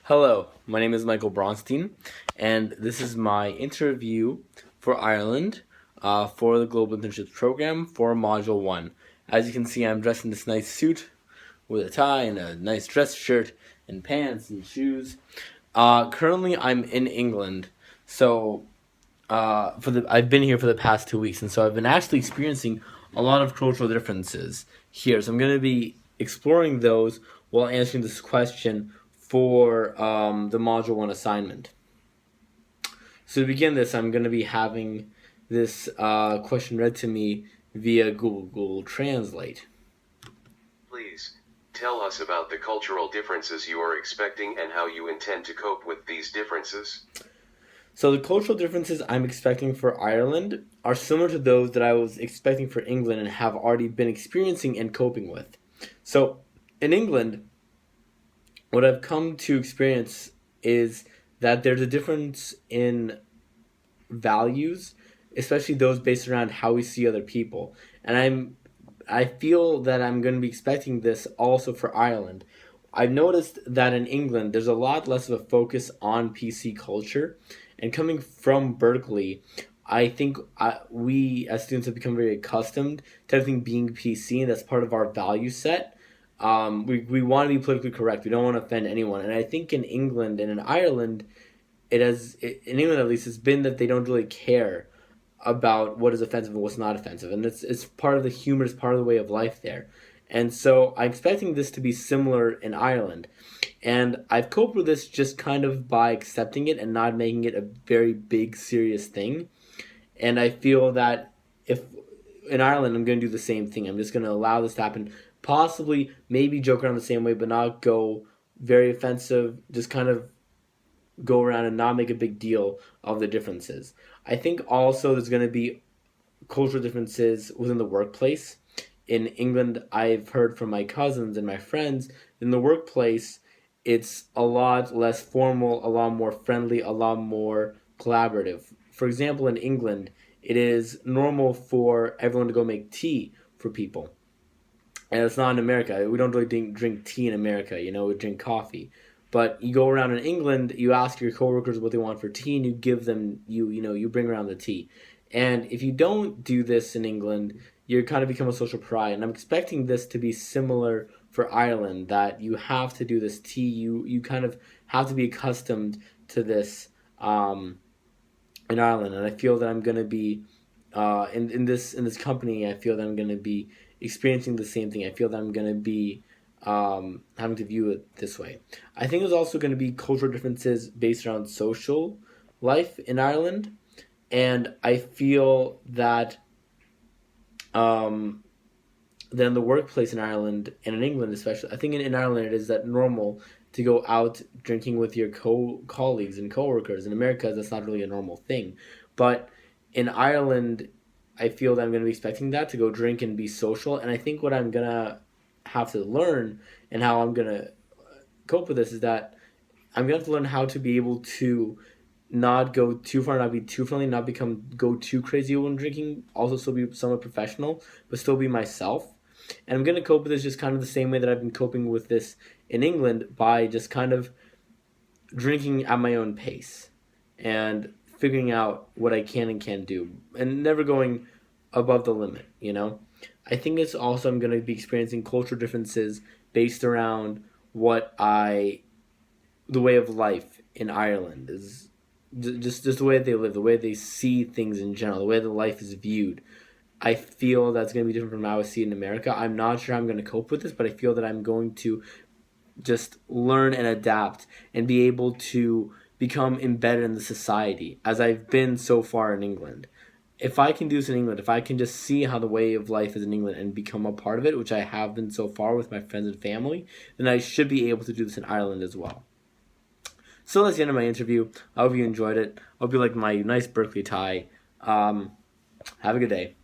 Hello, my name is Michael Bronstein, and this is my interview for Ireland for the Global Internships Program for Module 1. As you can see, I'm dressed in this nice suit with a tie and a nice dress shirt and pants and shoes. Currently, I'm in England, so I've been here for the past 2 weeks, and so I've been actually experiencing a lot of cultural differences here. So I'm going to be exploring those while answering this question for the Module 1 assignment. So to begin this, I'm going to be having this question read to me via Google Translate. Please, tell us about the cultural differences you are expecting and how you intend to cope with these differences. So the cultural differences I'm expecting for Ireland are similar to those that I was expecting for England and have already been experiencing and coping with. So in England, what I've come to experience is that there's a difference in values, especially those based around how we see other people. And I feel that I'm going to be expecting this also for Ireland. I've noticed that in England, there's a lot less of a focus on PC culture. And coming from Berkeley, I think we as students have become very accustomed to everything being PC, and that's part of our value set. We want to be politically correct. We don't want to offend anyone. And I think in England and in Ireland, in England at least, it's been that they don't really care about what is offensive and what's not offensive, and it's part of the humor, it's part of the way of life there. And so I'm expecting this to be similar in Ireland. And I've coped with this just kind of by accepting it and not making it a very big, serious thing. And I feel that if in Ireland, I'm going to do the same thing. I'm just going to allow this to happen. Possibly, maybe joke around the same way, but not go very offensive. Just kind of go around and not make a big deal of the differences. I think also there's going to be cultural differences within the workplace. In England, I've heard from my cousins and my friends, in the workplace, it's a lot less formal, a lot more friendly, a lot more collaborative. For example, in England, it is normal for everyone to go make tea for people. And it's not in America. We don't really drink tea in America, we drink coffee. But you go around in England, you ask your coworkers what they want for tea, and you give them you bring around the tea. And if you don't do this in England, you kind of become a social pariah. And I'm expecting this to be similar for Ireland, that you have to do this tea. You kind of have to be accustomed to this in Ireland. And I feel that I'm going to be in this company. I feel that I'm going to be experiencing the same thing. I feel that I'm going to be having to view it this way. I think there's also going to be cultural differences based around social life in Ireland, and I feel that then the workplace in Ireland and in England especially, I think in Ireland it is that normal to go out drinking with your colleagues and coworkers. In America, that's not really a normal thing, but in Ireland, I feel that I'm going to be expecting that to go drink and be social, and I think what I'm gonna have to learn and how I'm gonna cope with this is that I'm gonna have to learn how to be able to not go too far, not be too friendly, not go too crazy when drinking. Also, still be somewhat professional, but still be myself. And I'm gonna cope with this just kind of the same way that I've been coping with this in England, by just kind of drinking at my own pace and figuring out what I can and can't do, and never going above the limit. I think it's also I'm going to be experiencing cultural differences based around the way of life in Ireland is just the way they live, the way they see things in general, the way that life is viewed. I feel that's going to be different from how I see it in America. I'm not sure I'm going to cope with this, but I feel that I'm going to just learn and adapt and be able to become embedded in the society as I've been so far in England. If I can do this in England, if I can just see how the way of life is in England and become a part of it, which I have been so far with my friends and family, then I should be able to do this in Ireland as well. So that's the end of my interview. I hope you enjoyed it. I hope you liked my nice Berkeley tie. Have a good day.